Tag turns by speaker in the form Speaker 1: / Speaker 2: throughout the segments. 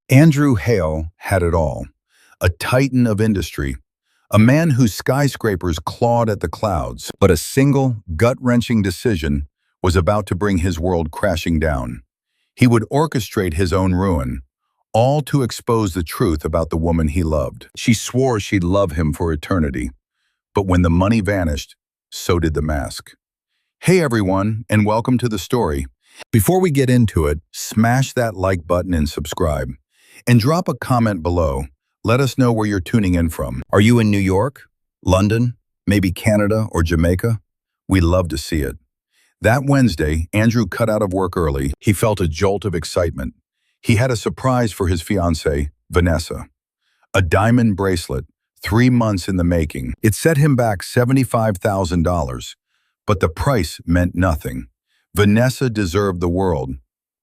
Speaker 1: Andrew Hale had it all, a titan of industry, a man whose skyscrapers clawed at the clouds, but a single, gut-wrenching decision was about to bring his world crashing down. He would orchestrate his own ruin, all to expose the truth about the woman he loved. She swore she'd love him for eternity, but when the money vanished, so did the mask. Hey everyone, and welcome to the story. Before we get into it, smash that like button and subscribe. And drop a comment below. Let us know where you're tuning in from. Are you in New York, London, maybe Canada or Jamaica? We'd love to see it. That Wednesday, Andrew cut out of work early. He felt a jolt of excitement. He had a surprise for his fiancée, Vanessa. A diamond bracelet, 3 months in the making. It set him back $75,000, but the price meant nothing. Vanessa deserved the world,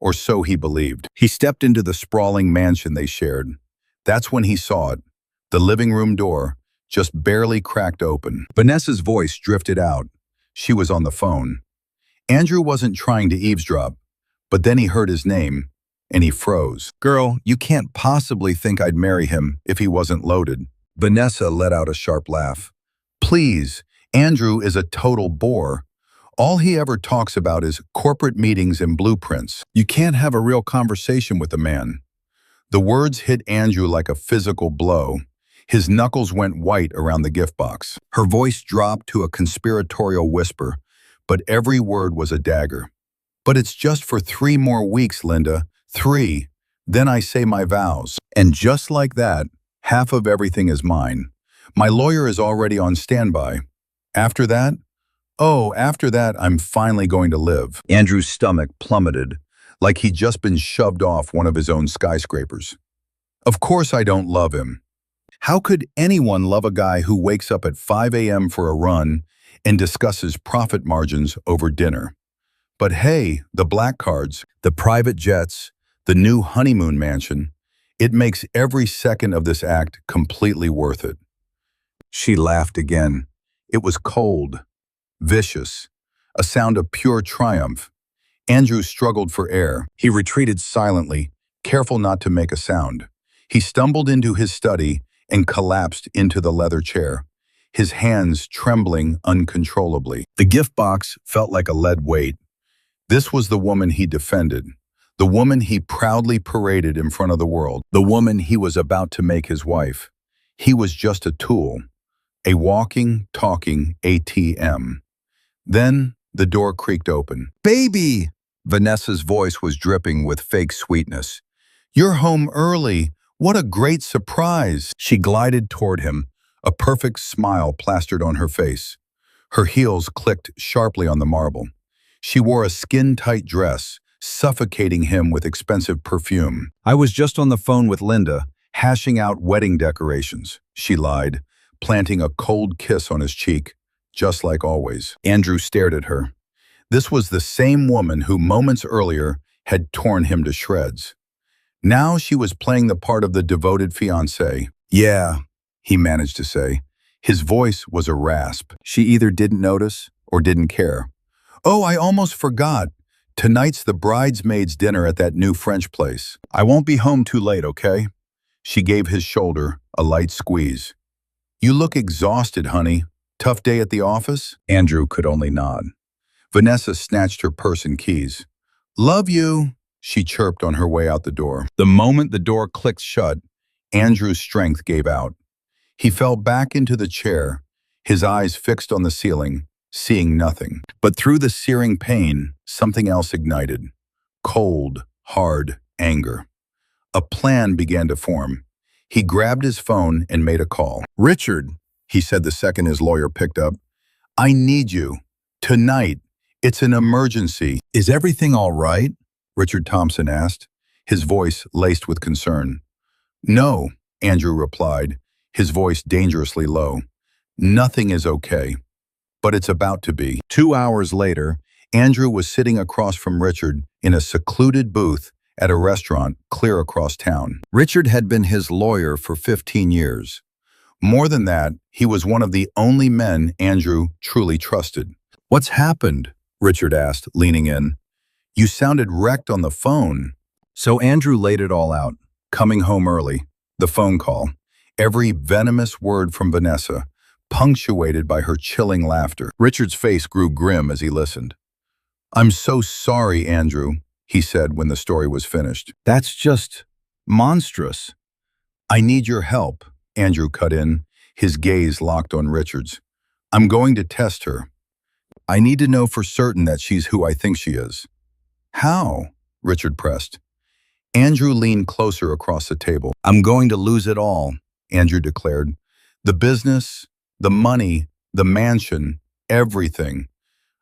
Speaker 1: or so he believed. He stepped into the sprawling mansion they shared. That's when he saw it. The living room door just barely cracked open. Vanessa's voice drifted out. She was on the phone. Andrew wasn't trying to eavesdrop, but then he heard his name, and he froze. "Girl, you can't possibly think I'd marry him if he wasn't loaded." Vanessa let out a sharp laugh. "Please, Andrew is a total bore. All he ever talks about is corporate meetings and blueprints. You can't have a real conversation with a man." The words hit Andrew like a physical blow. His knuckles went white around the gift box. Her voice dropped to a conspiratorial whisper, but every word was a dagger. "But it's just for 3 more weeks, Linda. 3. Then I say my vows. And just like that, half of everything is mine. My lawyer is already on standby. After that, I'm finally going to live." Andrew's stomach plummeted, like he'd just been shoved off one of his own skyscrapers. Of course I don't love him. How could anyone love a guy who wakes up at 5 a.m. for a run and discusses profit margins over dinner? But hey, the black cards, the private jets, the new honeymoon mansion, it makes every second of this act completely worth it. She laughed again. It was cold, vicious, a sound of pure triumph. Andrew struggled for air. He retreated silently, careful not to make a sound. He stumbled into his study and collapsed into the leather chair, his hands trembling uncontrollably. The gift box felt like a lead weight. This was the woman he defended, the woman he proudly paraded in front of the world, the woman he was about to make his wife. He was just a tool, a walking, talking ATM. Then the door creaked open. "Baby!" Vanessa's voice was dripping with fake sweetness. "You're home early. What a great surprise." She glided toward him, a perfect smile plastered on her face. Her heels clicked sharply on the marble. She wore a skin-tight dress, suffocating him with expensive perfume. "I was just on the phone with Linda, hashing out wedding decorations," she lied, planting a cold kiss on his cheek. Just like always. Andrew stared at her. This was the same woman who moments earlier had torn him to shreds. Now she was playing the part of the devoted fiancée. "Yeah," he managed to say. His voice was a rasp. She either didn't notice or didn't care. "Oh, I almost forgot. Tonight's the bridesmaids' dinner at that new French place. I won't be home too late, okay?" She gave his shoulder a light squeeze. "You look exhausted, honey. Tough day at the office?" Andrew could only nod. Vanessa snatched her purse and keys. "Love you," she chirped on her way out the door. The moment the door clicked shut, Andrew's strength gave out. He fell back into the chair, his eyes fixed on the ceiling, seeing nothing. But through the searing pain, something else ignited. Cold, hard anger. A plan began to form. He grabbed his phone and made a call. "Richard," he said the second his lawyer picked up, "I need you. Tonight. It's an emergency." "Is everything all right?" Richard Thompson asked, his voice laced with concern. "No," Andrew replied, his voice dangerously low. "Nothing is okay. But it's about to be." 2 hours later, Andrew was sitting across from Richard in a secluded booth at a restaurant clear across town. Richard had been his lawyer for 15 years. More than that, he was one of the only men Andrew truly trusted. "What's happened?" Richard asked, leaning in. "You sounded wrecked on the phone." So Andrew laid it all out. coming home early, the phone call, every venomous word from Vanessa, punctuated by her chilling laughter. Richard's face grew grim as he listened. "I'm so sorry, Andrew," he said when the story was finished. "That's just monstrous." "I need your help," Andrew cut in, his gaze locked on Richard's. "I'm going to test her. I need to know for certain that she's who I think she is." "How?" Richard pressed. Andrew leaned closer across the table. "I'm going to lose it all," Andrew declared. "The business, the money, the mansion, everything.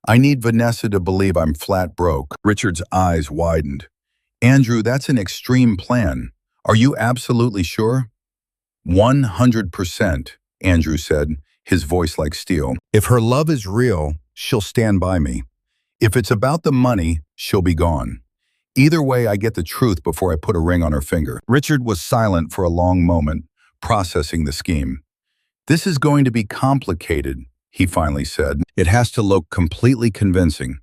Speaker 1: I need Vanessa to believe I'm flat broke." Richard's eyes widened. "Andrew, that's an extreme plan. Are you absolutely sure?" 100%, Andrew said, his voice like steel. "If her love is real, she'll stand by me. If it's about the money, she'll be gone. Either way, I get the truth before I put a ring on her finger." Richard was silent for a long moment, processing the scheme. "This is going to be complicated," he finally said. "It has to look completely convincing.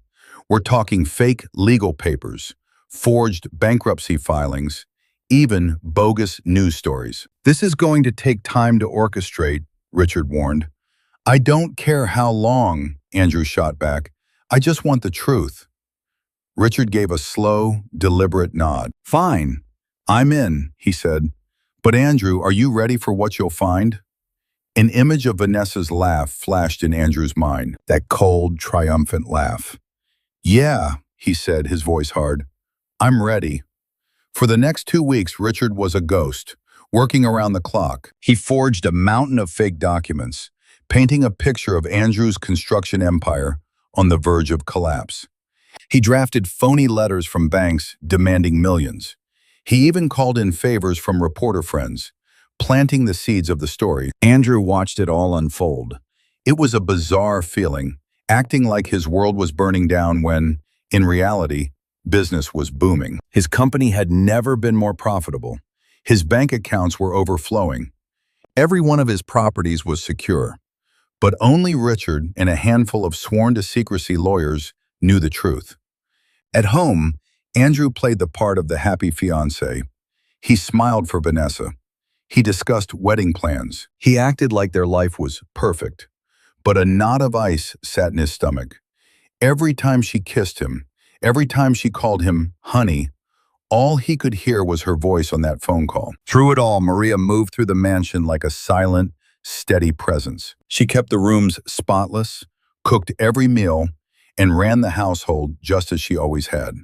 Speaker 1: We're talking fake legal papers, forged bankruptcy filings, even bogus news stories. This is going to take time to orchestrate," Richard warned. "I don't care how long," Andrew shot back. "I just want the truth." Richard gave a slow, deliberate nod. "Fine, I'm in," he said. "But Andrew, are you ready for what you'll find?" An image of Vanessa's laugh flashed in Andrew's mind, that cold, triumphant laugh. "Yeah," he said, his voice hard. "I'm ready." For the next 2 weeks, Richard was a ghost, working around the clock. He forged a mountain of fake documents, painting a picture of Andrew's construction empire on the verge of collapse. He drafted phony letters from banks demanding millions. He even called in favors from reporter friends, planting the seeds of the story. Andrew watched it all unfold. It was a bizarre feeling, acting like his world was burning down when, in reality, business was booming. His company had never been more profitable. His bank accounts were overflowing. Every one of his properties was secure. But only Richard and a handful of sworn-to-secrecy lawyers knew the truth. At home, Andrew played the part of the happy fiancé. He smiled for Vanessa. He discussed wedding plans. He acted like their life was perfect. But a knot of ice sat in his stomach. Every time she kissed him, every time she called him honey, all he could hear was her voice on that phone call. Through it all, Maria moved through the mansion like a silent, steady presence. She kept the rooms spotless, cooked every meal, and ran the household just as she always had.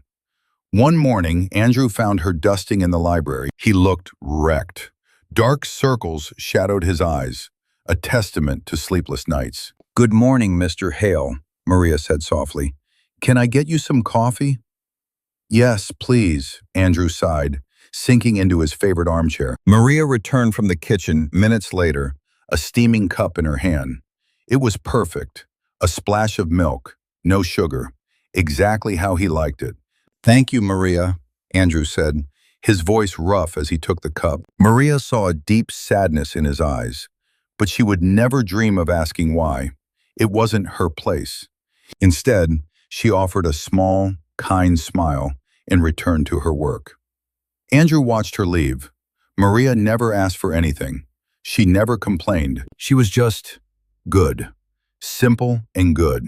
Speaker 1: One morning, Andrew found her dusting in the library. He looked wrecked. Dark circles shadowed his eyes, a testament to sleepless nights. "Good morning, Mr. Hale," Maria said softly. "Can I get you some coffee?" "Yes, please," Andrew sighed, sinking into his favorite armchair. Maria returned from the kitchen minutes later, a steaming cup in her hand. It was perfect. A splash of milk, no sugar, exactly how he liked it. "Thank you, Maria," Andrew said, his voice rough as he took the cup. Maria saw a deep sadness in his eyes, but she would never dream of asking why. It wasn't her place. Instead, she offered a small, kind smile and returned to her work. Andrew watched her leave. Maria never asked for anything. She never complained. She was just good. Simple and good.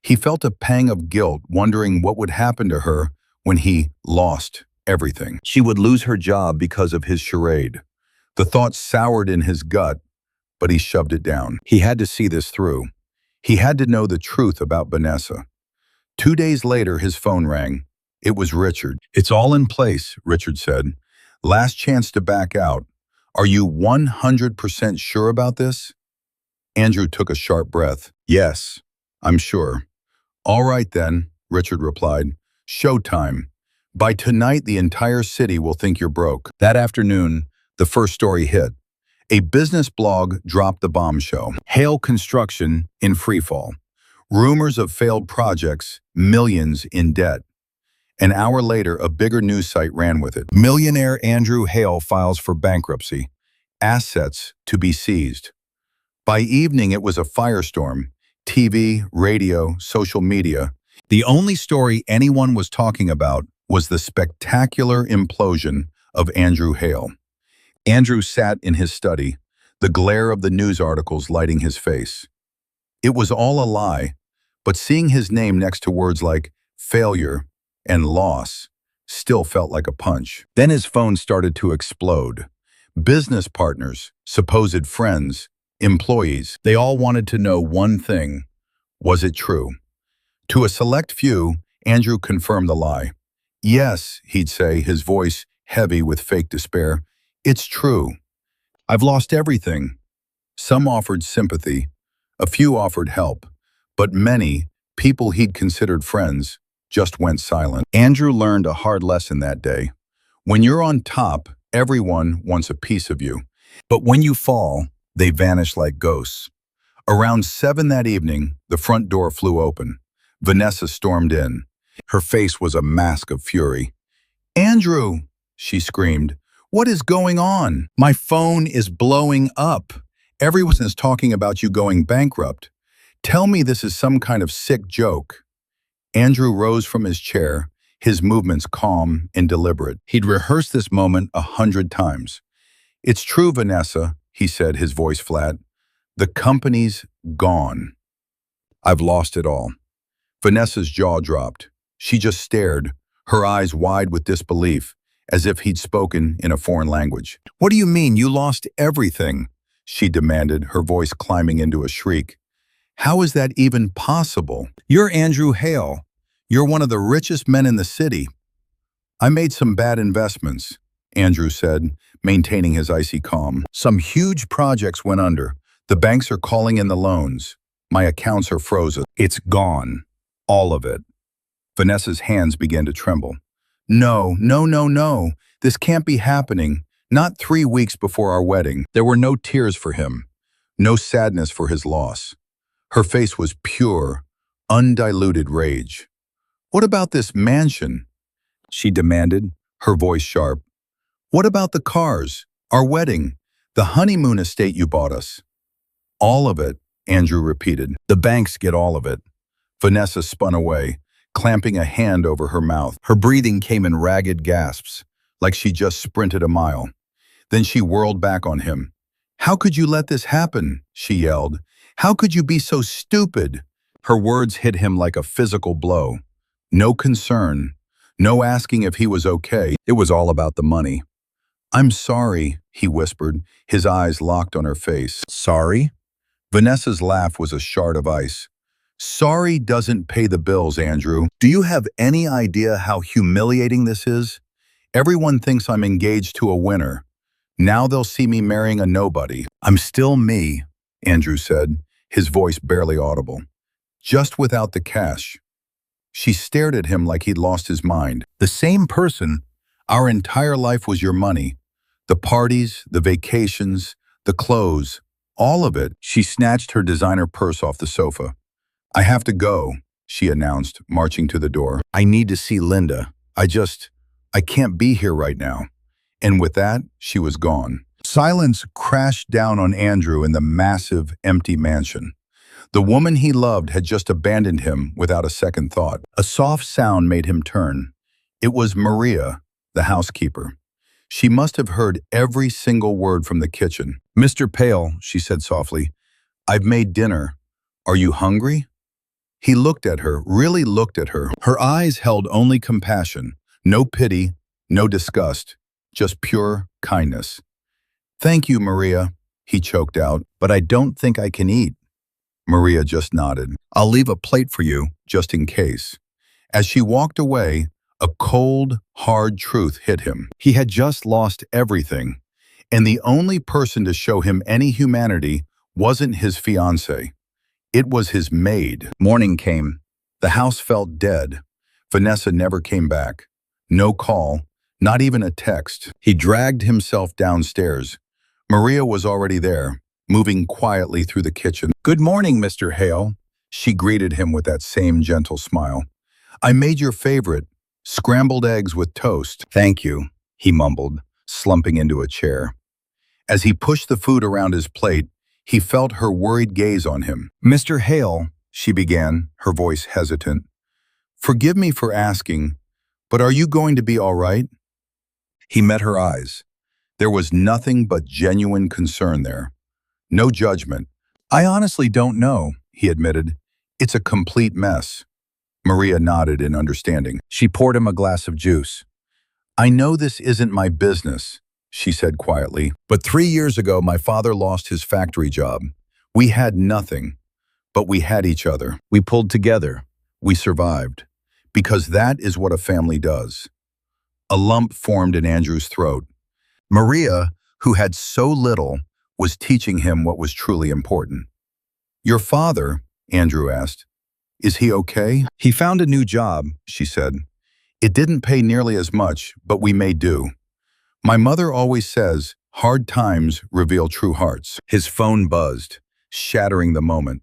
Speaker 1: He felt a pang of guilt, wondering what would happen to her when he lost everything. She would lose her job because of his charade. The thought soured in his gut, but he shoved it down. He had to see this through. He had to know the truth about Vanessa. 2 days later, his phone rang. It was Richard. "It's all in place," Richard said. "Last chance to back out. Are you 100% sure about this?" Andrew took a sharp breath. "Yes, I'm sure." "All right then," Richard replied. "Showtime. By tonight, the entire city will think you're broke." That afternoon, the first story hit. A business blog dropped the bombshell. Hale Construction in freefall. Rumors of failed projects, millions in debt. An hour later, a bigger news site ran with it. Millionaire Andrew Hale files for bankruptcy. Assets to be seized. By evening, it was a firestorm. TV, radio, social media. The only story anyone was talking about was the spectacular implosion of Andrew Hale. Andrew sat in his study, the glare of the news articles lighting his face. It was all a lie, but seeing his name next to words like failure and loss still felt like a punch. Then his phone started to explode. Business partners, supposed friends, employees, they all wanted to know one thing. Was it true? To a select few, Andrew confirmed the lie. Yes, he'd say, his voice heavy with fake despair. It's true. I've lost everything. Some offered sympathy. A few offered help. But many, people he'd considered friends, just went silent. Andrew learned a hard lesson that day. When you're on top, everyone wants a piece of you. But when you fall, they vanish like ghosts. Around 7 that evening, the front door flew open. Vanessa stormed in. Her face was a mask of fury. "Andrew," she screamed, "what is going on? My phone is blowing up. Everyone is talking about you going bankrupt. Tell me this is some kind of sick joke." Andrew rose from his chair, his movements calm and deliberate. He'd rehearsed this moment 100 times. "It's true, Vanessa," he said, his voice flat. "The company's gone. I've lost it all." Vanessa's jaw dropped. She just stared, her eyes wide with disbelief, as if he'd spoken in a foreign language. "What do you mean you lost everything?" she demanded, her voice climbing into a shriek. "How is that even possible? You're Andrew Hale. You're one of the richest men in the city." "I made some bad investments," Andrew said, maintaining his icy calm. "Some huge projects went under. The banks are calling in the loans. My accounts are frozen. It's gone. All of it." Vanessa's hands began to tremble. "No, no, no, no. This can't be happening. Not 3 weeks before our wedding." There were no tears for him, no sadness for his loss. Her face was pure, undiluted rage. "What about this mansion?" she demanded, her voice sharp. "What about the cars, our wedding, the honeymoon estate you bought us?" "All of it," Andrew repeated. "The banks get all of it." Vanessa spun away, clamping a hand over her mouth. Her breathing came in ragged gasps, like she just sprinted a mile. Then she whirled back on him. "How could you let this happen?" she yelled. "How could you be so stupid?" Her words hit him like a physical blow. No concern, no asking if he was okay. It was all about the money. "I'm sorry," he whispered, his eyes locked on her face. "Sorry?" Vanessa's laugh was a shard of ice. "Sorry doesn't pay the bills, Andrew. Do you have any idea how humiliating this is? Everyone thinks I'm engaged to a winner. Now they'll see me marrying a nobody." "I'm still me," Andrew said, his voice barely audible. "Just without the cash." She stared at him like he'd lost his mind. "The same person. Our entire life was your money. The parties, the vacations, the clothes, all of it." She snatched her designer purse off the sofa. "I have to go," she announced, marching to the door. "I need to see Linda. I can't be here right now." And with that, she was gone. Silence crashed down on Andrew in the massive, empty mansion. The woman he loved had just abandoned him without a second thought. A soft sound made him turn. It was Maria, the housekeeper. She must have heard every single word from the kitchen. "Mr. Pale," she said softly, "I've made dinner. Are you hungry?" He looked at her, really looked at her. Her eyes held only compassion, no pity, no disgust, just pure kindness. "Thank you, Maria," he choked out, "but I don't think I can eat." Maria just nodded. "I'll leave a plate for you, just in case." As she walked away, a cold, hard truth hit him. He had just lost everything, and the only person to show him any humanity wasn't his fiancée. It was his maid. Morning came. The house felt dead. Vanessa never came back. No call, not even a text. He dragged himself downstairs. Maria was already there, moving quietly through the kitchen. "Good morning, Mr. Hale," she greeted him with that same gentle smile. "I made your favorite, scrambled eggs with toast." "Thank you," he mumbled, slumping into a chair. As he pushed the food around his plate, he felt her worried gaze on him. "Mr. Hale," she began, her voice hesitant. "Forgive me for asking, but are you going to be all right?" He met her eyes. There was nothing but genuine concern there. No judgment. I honestly don't know, he admitted. It's a complete mess. Maria nodded in understanding. She poured him a glass of juice. I know this isn't my business, she said quietly, but 3 years ago my father lost his factory job. We had nothing, but we had each other. We pulled together. We survived. Because that is what a family does. A lump formed in Andrew's throat. Maria, who had so little, was teaching him what was truly important. Your father, Andrew asked, is he okay? He found a new job, she said. It didn't pay nearly as much, but we made do. My mother always says, hard times reveal true hearts. His phone buzzed, shattering the moment.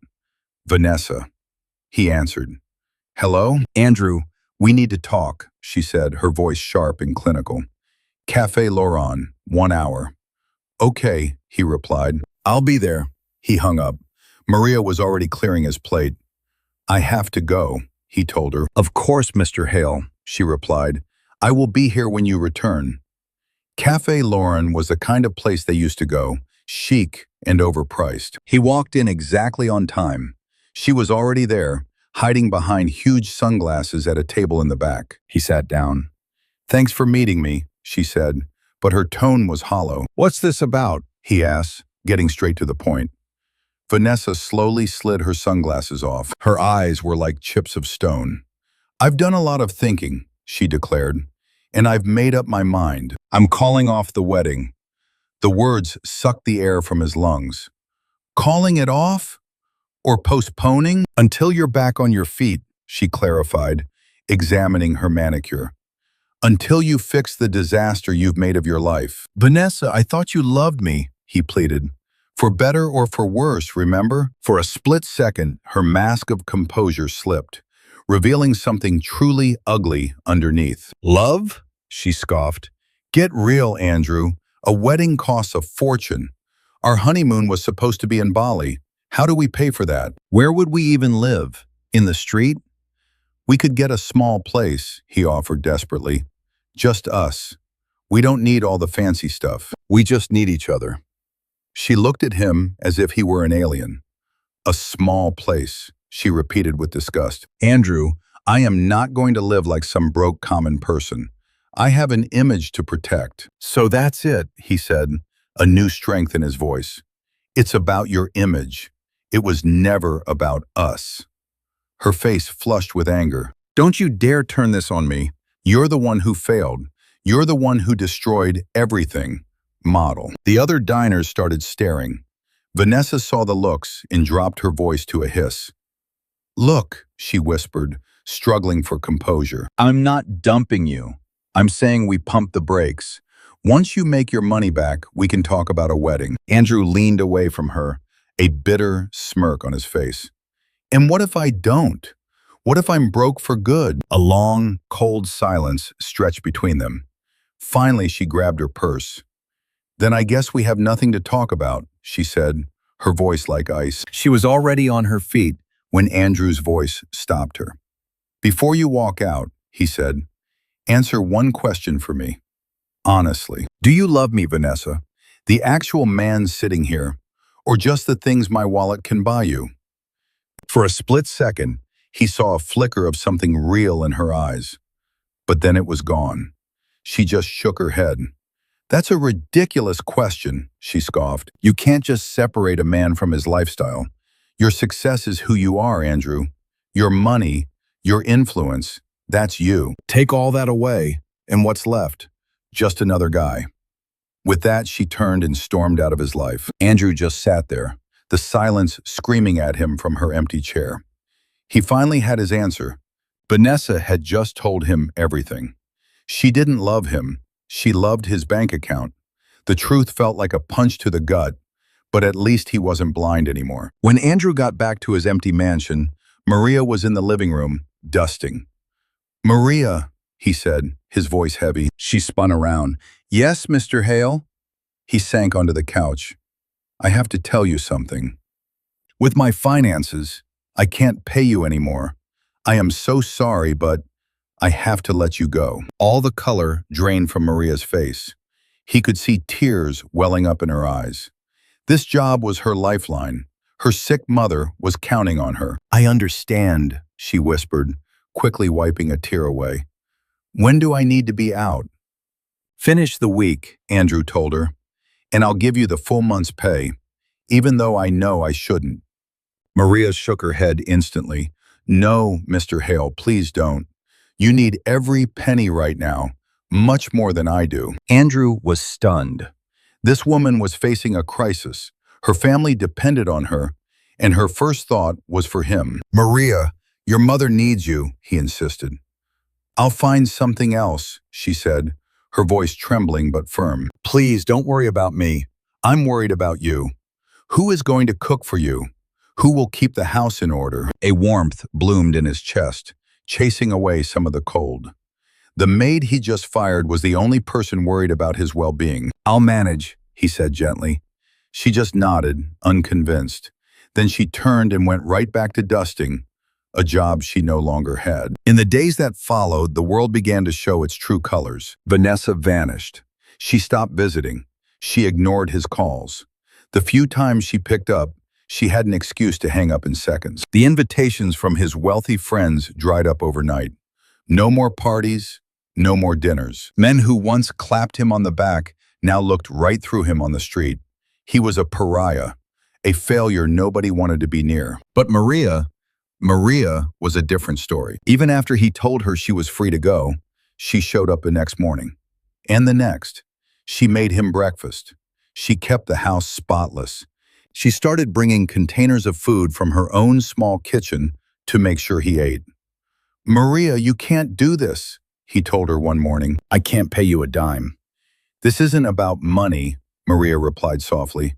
Speaker 1: Vanessa, he answered. Hello? Andrew, we need to talk, she said, her voice sharp and clinical. Café Laurent, 1 hour. Okay, he replied. I'll be there. He hung up. Maria was already clearing his plate. I have to go, he told her. Of course, Mr. Hale, she replied. I will be here when you return. Café Laurent was the kind of place they used to go, chic and overpriced. He walked in exactly on time. She was already there, hiding behind huge sunglasses at a table in the back. He sat down. Thanks for meeting me, she said, but her tone was hollow. What's this about? He asked, getting straight to the point. Vanessa slowly slid her sunglasses off. Her eyes were like chips of stone. I've done a lot of thinking, she declared, and I've made up my mind. I'm calling off the wedding. The words sucked the air from his lungs. Calling it off? Or postponing? Until you're back on your feet, she clarified, examining her manicure. Until you fix the disaster you've made of your life. Vanessa, I thought you loved me, he pleaded. For better or for worse, remember? For a split second, her mask of composure slipped, revealing something truly ugly underneath. Love? She scoffed. Get real, Andrew. A wedding costs a fortune. Our honeymoon was supposed to be in Bali. How do we pay for that? Where would we even live? In the street? We could get a small place, he offered desperately. Just us. We don't need all the fancy stuff. We just need each other. She looked at him as if he were an alien. A small place, she repeated with disgust. Andrew, I am not going to live like some broke common person. I have an image to protect. So that's it, he said, a new strength in his voice. It's about your image. It was never about us. Her face flushed with anger. Don't you dare turn this on me. You're the one who failed. You're the one who destroyed everything. Model. The other diners started staring. Vanessa saw the looks and dropped her voice to a hiss. Look, she whispered, struggling for composure. I'm not dumping you. I'm saying we pump the brakes. Once you make your money back, we can talk about a wedding. Andrew leaned away from her, a bitter smirk on his face. And what if I don't? What if I'm broke for good? A long, cold silence stretched between them. Finally, she grabbed her purse. Then I guess we have nothing to talk about, she said, her voice like ice. She was already on her feet when Andrew's voice stopped her. Before you walk out, he said, answer one question for me. Honestly, do you love me, Vanessa? The actual man sitting here, or just the things my wallet can buy you? For a split second, he saw a flicker of something real in her eyes. But then it was gone. She just shook her head. That's a ridiculous question, she scoffed. You can't just separate a man from his lifestyle. Your success is who you are, Andrew. Your money, your influence, that's you. Take all that away, and what's left? Just another guy. With that, she turned and stormed out of his life. Andrew just sat there, the silence screaming at him from her empty chair. He finally had his answer. Vanessa had just told him everything. She didn't love him. She loved his bank account. The truth felt like a punch to the gut, but at least he wasn't blind anymore. When Andrew got back to his empty mansion, Maria was in the living room, dusting. Maria, he said, his voice heavy. She spun around. Yes, Mr. Hale? He sank onto the couch. I have to tell you something. With my finances, I can't pay you anymore. I am so sorry, but I have to let you go. All the color drained from Maria's face. He could see tears welling up in her eyes. This job was her lifeline. Her sick mother was counting on her. "I understand," she whispered, quickly wiping a tear away. "When do I need to be out?" "Finish the week," Andrew told her, "and I'll give you the full month's pay, even though I know I shouldn't." Maria shook her head instantly. "No, Mr. Hale, please don't. You need every penny right now, much more than I do." Andrew was stunned. This woman was facing a crisis. Her family depended on her, and her first thought was for him. "Maria, your mother needs you," he insisted. "I'll find something else," she said, her voice trembling but firm. "Please don't worry about me. I'm worried about you. Who is going to cook for you? Who will keep the house in order?" A warmth bloomed in his chest, chasing away some of the cold. The maid he just fired was the only person worried about his well-being. "I'll manage," he said gently. She just nodded, unconvinced. Then she turned and went right back to dusting, a job she no longer had. In the days that followed, the world began to show its true colors. Vanessa vanished. She stopped visiting. She ignored his calls. The few times she picked up, she had an excuse to hang up in seconds. The invitations from his wealthy friends dried up overnight. No more parties, no more dinners. Men who once clapped him on the back now looked right through him on the street. He was a pariah, a failure nobody wanted to be near. But Maria was a different story. Even after he told her she was free to go, she showed up the next morning. And the next. She made him breakfast. She kept the house spotless. She started bringing containers of food from her own small kitchen to make sure he ate. "Maria, you can't do this," he told her one morning. "I can't pay you a dime." "This isn't about money," Maria replied softly.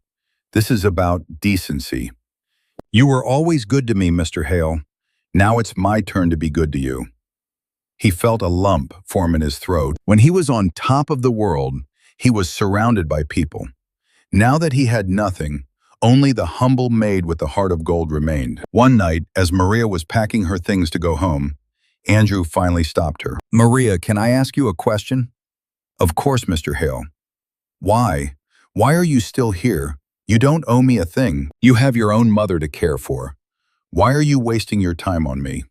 Speaker 1: "This is about decency. You were always good to me, Mr. Hale. Now it's my turn to be good to you." He felt a lump form in his throat. When he was on top of the world, he was surrounded by people. Now that he had nothing, only the humble maid with the heart of gold remained. One night, as Maria was packing her things to go home, Andrew finally stopped her. "Maria, can I ask you a question?" "Of course, Mr. Hale." "Why? Why are you still here? You don't owe me a thing. You have your own mother to care for. Why are you wasting your time on me?"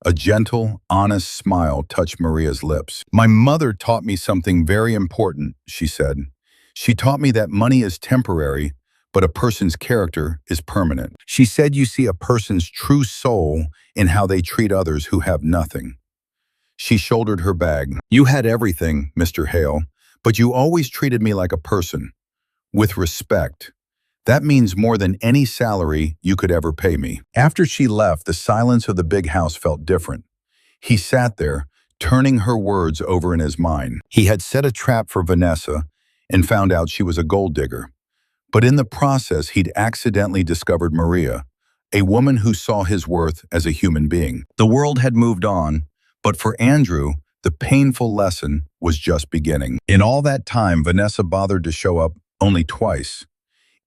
Speaker 1: A gentle, honest smile touched Maria's lips. "My mother taught me something very important," she said. "She taught me that money is temporary, but a person's character is permanent. She said you see a person's true soul in how they treat others who have nothing." She shouldered her bag. "You had everything, Mr. Hale, but you always treated me like a person, with respect. That means more than any salary you could ever pay me." After she left, the silence of the big house felt different. He sat there, turning her words over in his mind. He had set a trap for Vanessa and found out she was a gold digger. But in the process, he'd accidentally discovered Maria, a woman who saw his worth as a human being. The world had moved on, but for Andrew, the painful lesson was just beginning. In all that time, Vanessa bothered to show up only twice.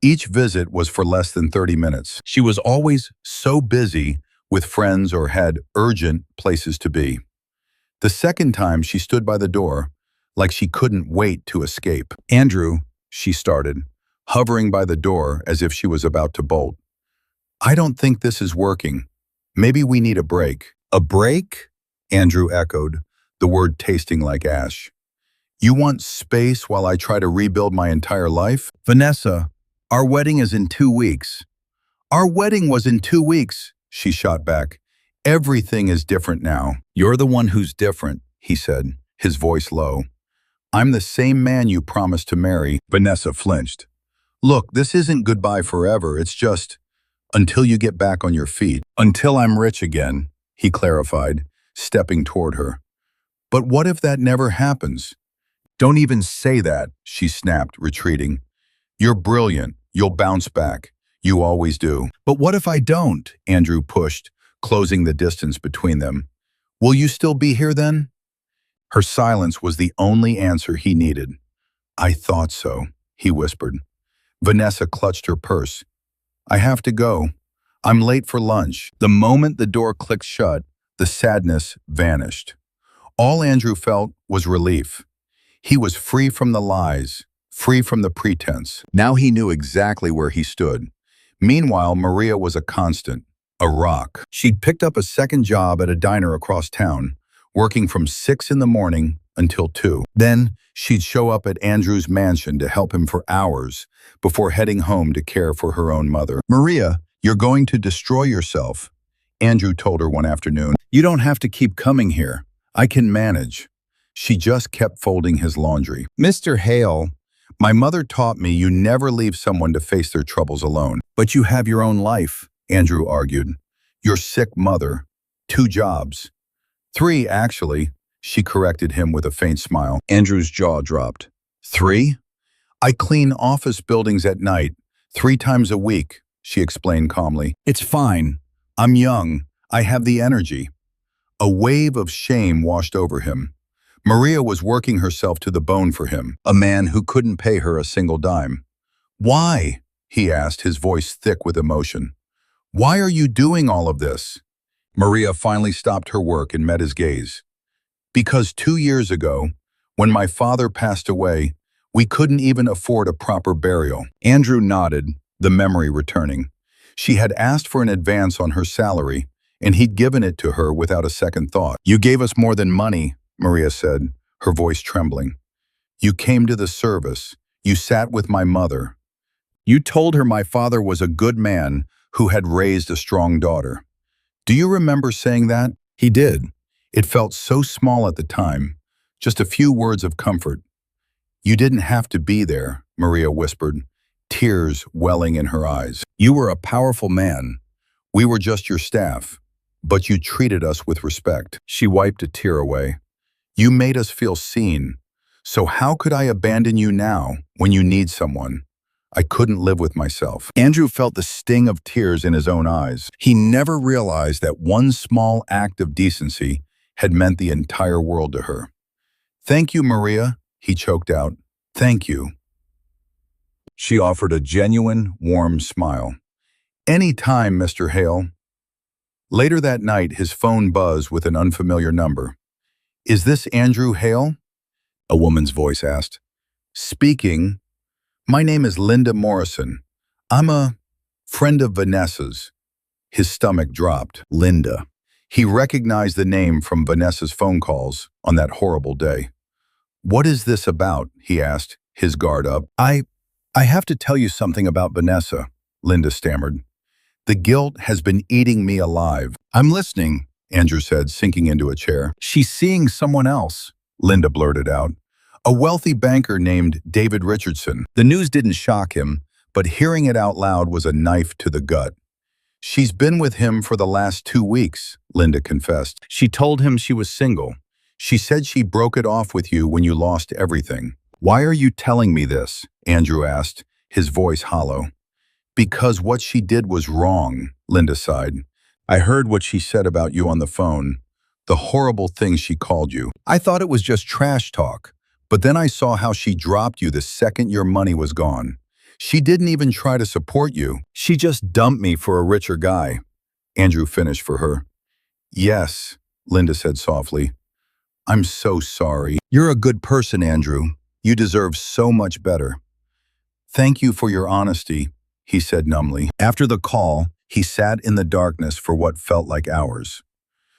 Speaker 1: Each visit was for less than 30 minutes. She was always so busy with friends or had urgent places to be. The second time, she stood by the door, like she couldn't wait to escape. "Andrew," she started, hovering by the door as if she was about to bolt. "I don't think this is working. Maybe we need a break." "A break?" Andrew echoed, the word tasting like ash. "You want space while I try to rebuild my entire life?" "Vanessa, our wedding is in 2 weeks." "Our wedding was in 2 weeks," she shot back. "Everything is different now." "You're the one who's different," he said, his voice low. "I'm the same man you promised to marry." Vanessa flinched. "Look, this isn't goodbye forever. It's just until you get back on your feet." "Until I'm rich again," he clarified, stepping toward her. "But what if that never happens?" "Don't even say that," she snapped, retreating. "You're brilliant. You'll bounce back. You always do." "But what if I don't?" Andrew pushed, closing the distance between them. "Will you still be here then?" Her silence was the only answer he needed. "I thought so," he whispered. Vanessa clutched her purse. "I have to go. I'm late for lunch." The moment the door clicked shut, the sadness vanished. All Andrew felt was relief. He was free from the lies, free from the pretense. Now he knew exactly where he stood. Meanwhile, Maria was a constant, a rock. She'd picked up a second job at a diner across town, working from 6 in the morning until 2. Then she'd show up at Andrew's mansion to help him for hours before heading home to care for her own mother. "Maria, you're going to destroy yourself," Andrew told her one afternoon. "You don't have to keep coming here. I can manage." She just kept folding his laundry. "Mr. Hale, my mother taught me you never leave someone to face their troubles alone." "But you have your own life," Andrew argued. "Your sick mother. 2 jobs. 3, actually," she corrected him with a faint smile. Andrew's jaw dropped. 3? "I clean office buildings at night, 3 times a week," she explained calmly. "It's fine. I'm young. I have the energy." A wave of shame washed over him. Maria was working herself to the bone for him, a man who couldn't pay her a single dime. "Why?" he asked, his voice thick with emotion. "Why are you doing all of this?" Maria finally stopped her work and met his gaze. "Because 2 years ago, when my father passed away, we couldn't even afford a proper burial." Andrew nodded, the memory returning. She had asked for an advance on her salary, and he'd given it to her without a second thought. "You gave us more than money," Maria said, her voice trembling. "You came to the service. You sat with my mother. You told her my father was a good man who had raised a strong daughter. Do you remember saying that?" He did. It felt so small at the time, just a few words of comfort. "You didn't have to be there," Maria whispered, tears welling in her eyes. "You were a powerful man. We were just your staff, but you treated us with respect." She wiped a tear away. "You made us feel seen. So how could I abandon you now when you need someone? I couldn't live with myself." Andrew felt the sting of tears in his own eyes. He never realized that one small act of decency had meant the entire world to her. "Thank you, Maria," he choked out. "Thank you." She offered a genuine, warm smile. "Any time, Mr. Hale." Later that night, his phone buzzed with an unfamiliar number. "Is this Andrew Hale?" a woman's voice asked. "Speaking. My name is Linda Morrison. I'm a friend of Vanessa's." His stomach dropped. Linda. He recognized the name from Vanessa's phone calls on that horrible day. "What is this about?" he asked, his guard up. I have to tell you something about Vanessa," Linda stammered. "The guilt has been eating me alive." "I'm listening," Andrew said, sinking into a chair. "She's seeing someone else," Linda blurted out. "A wealthy banker named David Richardson." The news didn't shock him, but hearing it out loud was a knife to the gut. "She's been with him for the last 2 weeks, Linda confessed. "She told him she was single. She said she broke it off with you when you lost everything." "Why are you telling me this?" Andrew asked, his voice hollow. "Because what she did was wrong," Linda sighed. "I heard what she said about you on the phone, the horrible things she called you. I thought it was just trash talk, but then I saw how she dropped you the second your money was gone. She didn't even try to support you. She just dumped me for a richer guy." Andrew finished for her. "Yes," Linda said softly. "I'm so sorry. You're a good person, Andrew. You deserve so much better." "Thank you for your honesty," he said numbly. After the call, he sat in the darkness for what felt like hours.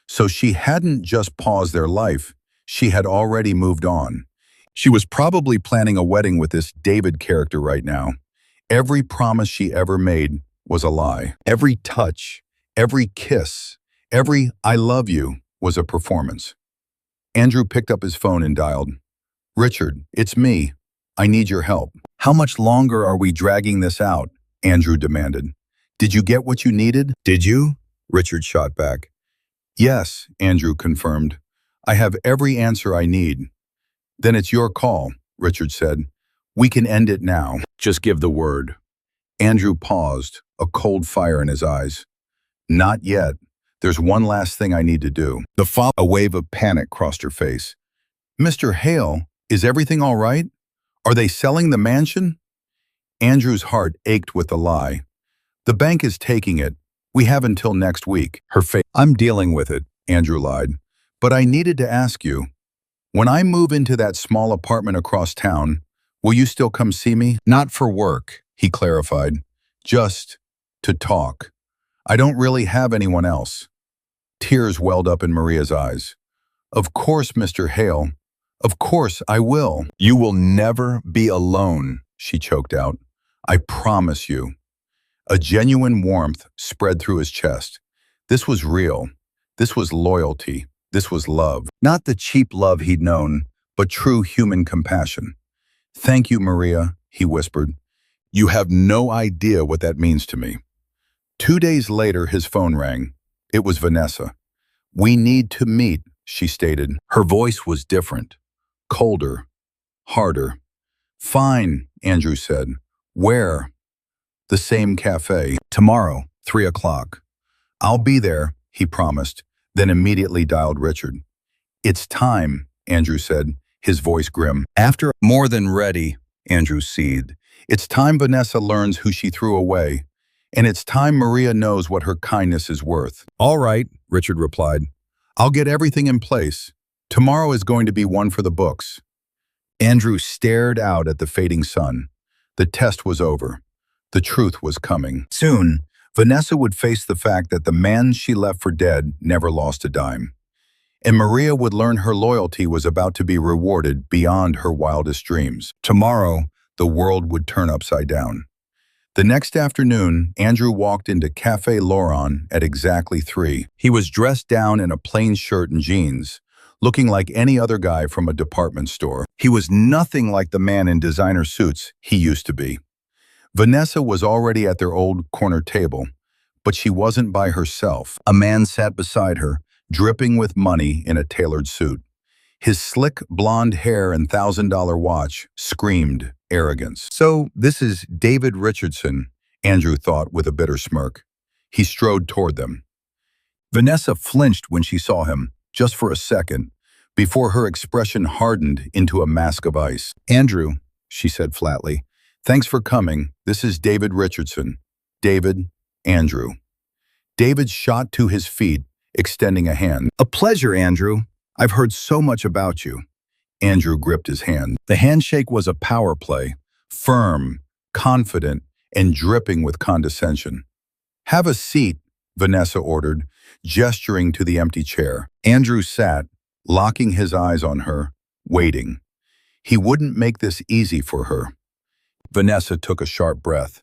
Speaker 1: So she hadn't just paused their life, she had already moved on. She was probably planning a wedding with this David character right now. Every promise she ever made was a lie. Every touch, every kiss, every "I love you" was a performance. Andrew picked up his phone and dialed. "Richard, it's me. I need your help." "How much longer are we dragging this out?" Andrew demanded. "Did you get what you needed?" "Did you?" Richard shot back. "Yes," Andrew confirmed. "I have every answer I need." "Then it's your call," Richard said. "We can end it now. Just give the word." Andrew paused, a cold fire in his eyes. "Not yet. There's one last thing I need to do." A wave of panic crossed her face. "Mr. Hale, is everything all right? Are they selling the mansion?" Andrew's heart ached with the lie. "The bank is taking it. We have until next week." Her face. "I'm dealing with it," Andrew lied. "But I needed to ask you. When I move into that small apartment across town, will you still come see me? Not for work, he clarified. Just to talk. I don't really have anyone else. Tears welled up in Maria's eyes. Of course, Mr. Hale. Of course, I will. You will never be alone, she choked out. I promise you. A genuine warmth spread through his chest. This was real. This was loyalty. This was love. Not the cheap love he'd known, but true human compassion. Thank you, Maria, he whispered. You have no idea what that means to me. 2 days later, his phone rang. It was Vanessa. We need to meet, she stated. Her voice was different, colder, harder. Fine, Andrew said. Where? The same cafe. Tomorrow, 3 o'clock. I'll be there, he promised, then immediately dialed Richard. It's time, Andrew said, his voice grim. After more than ready, Andrew seethed. It's time Vanessa learns who she threw away, and it's time Maria knows what her kindness is worth. All right, Richard replied. I'll get everything in place. Tomorrow is going to be one for the books. Andrew stared out at the fading sun. The test was over. The truth was coming. Soon, Vanessa would face the fact that the man she left for dead never lost a dime. And Maria would learn her loyalty was about to be rewarded beyond her wildest dreams. Tomorrow, the world would turn upside down. The next afternoon, Andrew walked into Café Laurent at exactly 3. He was dressed down in a plain shirt and jeans, looking like any other guy from a department store. He was nothing like the man in designer suits he used to be. Vanessa was already at their old corner table, but she wasn't by herself. A man sat beside her, dripping with money in a tailored suit. His slick blonde hair and $1,000 watch screamed arrogance. So this is David Richardson, Andrew thought with a bitter smirk. He strode toward them. Vanessa flinched when she saw him, just for a second, before her expression hardened into a mask of ice. Andrew, she said flatly, thanks for coming. This is David Richardson. David, Andrew. David shot to his feet, extending a hand. A pleasure, Andrew. I've heard so much about you. Andrew gripped his hand. The handshake was a power play, firm, confident, and dripping with condescension. Have a seat, Vanessa ordered, gesturing to the empty chair. Andrew sat, locking his eyes on her, waiting. He wouldn't make this easy for her. Vanessa took a sharp breath.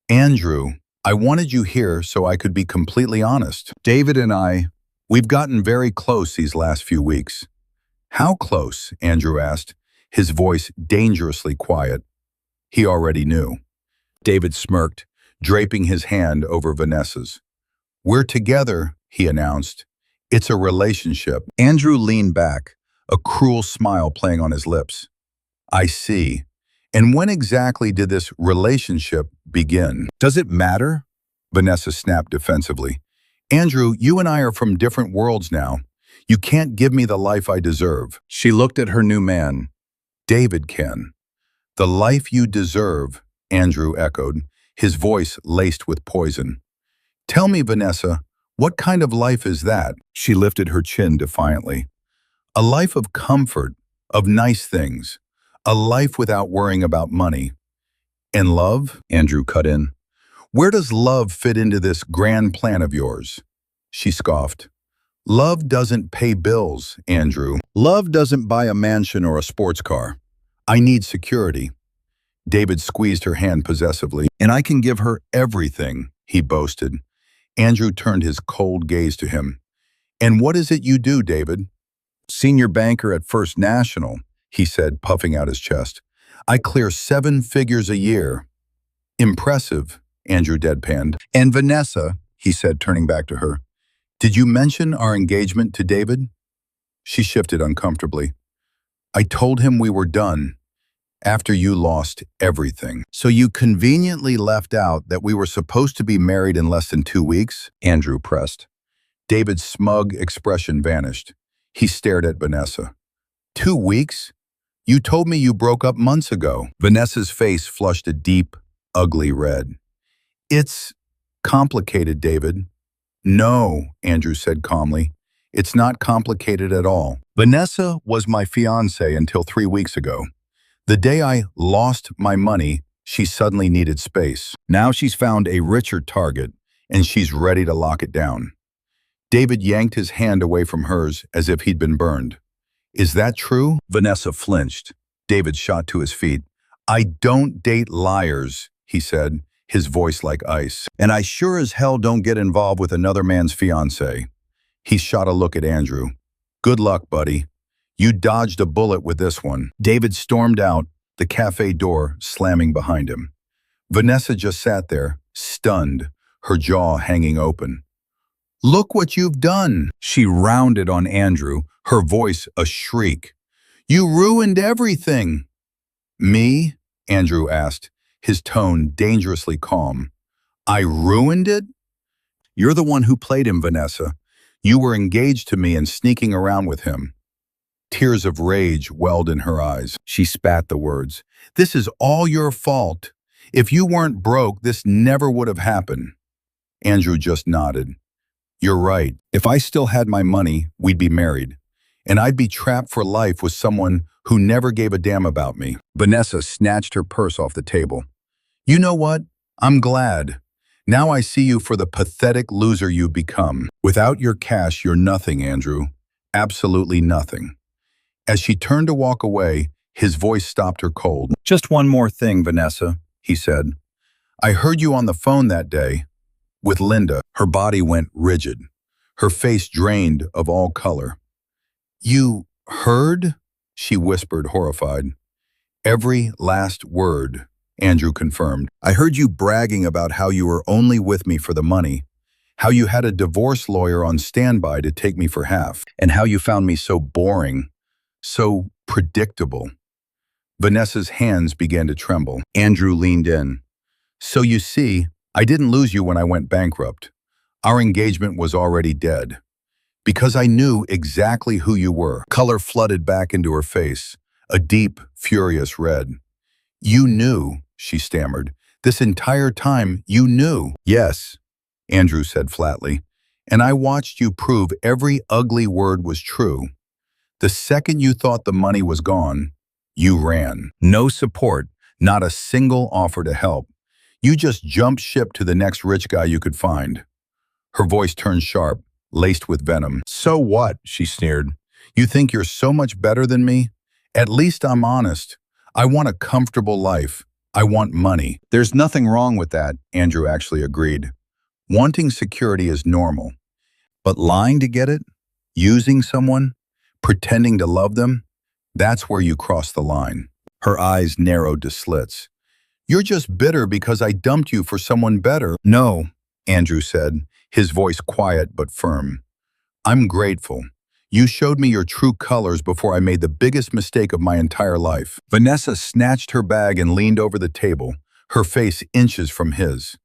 Speaker 1: Andrew, I wanted you here so I could be completely honest. David and we've gotten very close these last few weeks. How close? Andrew asked, his voice dangerously quiet. He already knew. David smirked, draping his hand over Vanessa's. We're together, he announced. It's a relationship. Andrew leaned back, a cruel smile playing on his lips. I see. And when exactly did this relationship begin? Does it matter? Vanessa snapped defensively. Andrew, you and I are from different worlds now. You can't give me the life I deserve. She looked at her new man. David can. The life you deserve, Andrew echoed, his voice laced with poison. Tell me, Vanessa, what kind of life is that? She lifted her chin defiantly. A life of comfort, of nice things. A life without worrying about money. And love? Andrew cut in. Where does love fit into this grand plan of yours? She scoffed. Love doesn't pay bills, Andrew. Love doesn't buy a mansion or a sports car. I need security. David squeezed her hand possessively. And I can give her everything, he boasted. Andrew turned his cold gaze to him. And what is it you do, David? Senior banker at First National, he said, puffing out his chest. I clear 7 figures a year. Impressive, Andrew deadpanned. And Vanessa, he said, turning back to her. Did you mention our engagement to David? She shifted uncomfortably. I told him we were done after you lost everything. So you conveniently left out that we were supposed to be married in less than 2 weeks? Andrew pressed. David's smug expression vanished. He stared at Vanessa. 2 weeks? You told me you broke up months ago. Vanessa's face flushed a deep, ugly red. It's complicated, David. No, Andrew said calmly. It's not complicated at all. Vanessa was my fiancée until 3 weeks ago. The day I lost my money, she suddenly needed space. Now she's found a richer target, and she's ready to lock it down. David yanked his hand away from hers as if he'd been burned. Is that true? Vanessa flinched. David shot to his feet. I don't date liars, he said, his voice like ice. And I sure as hell don't get involved with another man's fiancée. He shot a look at Andrew. Good luck, buddy. You dodged a bullet with this one. David stormed out, the cafe door slamming behind him. Vanessa just sat there, stunned, her jaw hanging open. Look what you've done, she rounded on Andrew, her voice a shriek. You ruined everything. Me? Andrew asked, his tone dangerously calm. I ruined it? You're the one who played him, Vanessa. You were engaged to me and sneaking around with him. Tears of rage welled in her eyes. She spat the words. This is all your fault. If you weren't broke, this never would have happened. Andrew just nodded. You're right. If I still had my money, we'd be married. And I'd be trapped for life with someone who never gave a damn about me. Vanessa snatched her purse off the table. You know what? I'm glad. Now I see you for the pathetic loser you've become. Without your cash, you're nothing, Andrew. Absolutely nothing. As she turned to walk away, his voice stopped her cold. Just one more thing, Vanessa, he said. I heard you on the phone that day. With Linda, her body went rigid. Her face drained of all color. You heard? She whispered, horrified. Every last word, Andrew confirmed. I heard you bragging about how you were only with me for the money, how you had a divorce lawyer on standby to take me for half, and how you found me so boring, so predictable. Vanessa's hands began to tremble. Andrew leaned in. So you see, I didn't lose you when I went bankrupt. Our engagement was already dead. Because I knew exactly who you were. Color flooded back into her face, a deep, furious red. You knew, she stammered. This entire time, you knew. Yes, Andrew said flatly. And I watched you prove every ugly word was true. The second you thought the money was gone, you ran. No support, not a single offer to help. You just jumped ship to the next rich guy you could find. Her voice turned sharp, laced with venom. So what? She sneered. You think you're so much better than me? At least I'm honest. I want a comfortable life. I want money. There's nothing wrong with that, Andrew actually agreed. Wanting security is normal. But lying to get it? Using someone? Pretending to love them? That's where you cross the line. Her eyes narrowed to slits. You're just bitter because I dumped you for someone better. No, Andrew said, his voice quiet but firm. I'm grateful. You showed me your true colors before I made the biggest mistake of my entire life. Vanessa snatched her bag and leaned over the table, her face inches from his.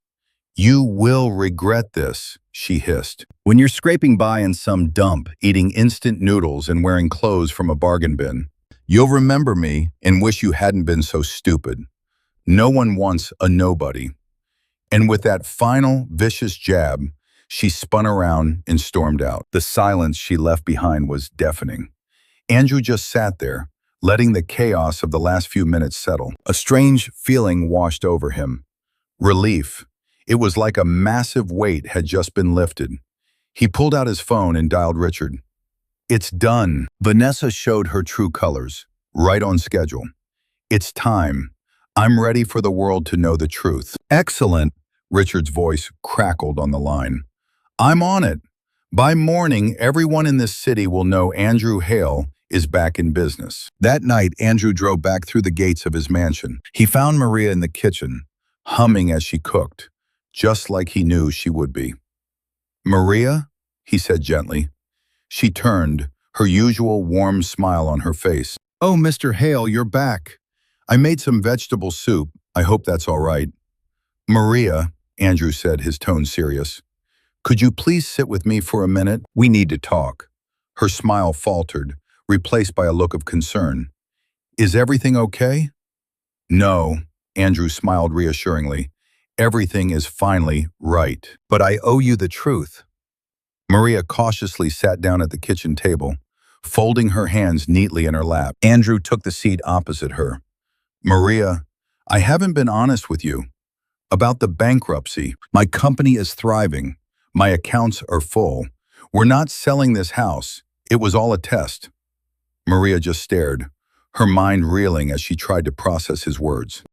Speaker 1: You will regret this, she hissed. When you're scraping by in some dump, eating instant noodles and wearing clothes from a bargain bin, you'll remember me and wish you hadn't been so stupid. No one wants a nobody. And with that final, vicious jab, she spun around and stormed out. The silence she left behind was deafening. Andrew just sat there, letting the chaos of the last few minutes settle. A strange feeling washed over him. Relief. It was like a massive weight had just been lifted. He pulled out his phone and dialed Richard. It's done. Vanessa showed her true colors, right on schedule. It's time. I'm ready for the world to know the truth. Excellent. Richard's voice crackled on the line. I'm on it. By morning, everyone in this city will know Andrew Hale is back in business. That night, Andrew drove back through the gates of his mansion. He found Maria in the kitchen, humming as she cooked, just like he knew she would be. Maria? He said gently. She turned, her usual warm smile on her face. Oh, Mr. Hale, you're back. I made some vegetable soup. I hope that's all right. Maria, Andrew said, his tone serious. Could you please sit with me for a minute? We need to talk. Her smile faltered, replaced by a look of concern. Is everything okay? No, Andrew smiled reassuringly. Everything is finally right. But I owe you the truth. Maria cautiously sat down at the kitchen table, folding her hands neatly in her lap. Andrew took the seat opposite her. Maria, I haven't been honest with you about the bankruptcy. My company is thriving. My accounts are full. We're not selling this house. It was all a test. Maria just stared, her mind reeling as she tried to process his words.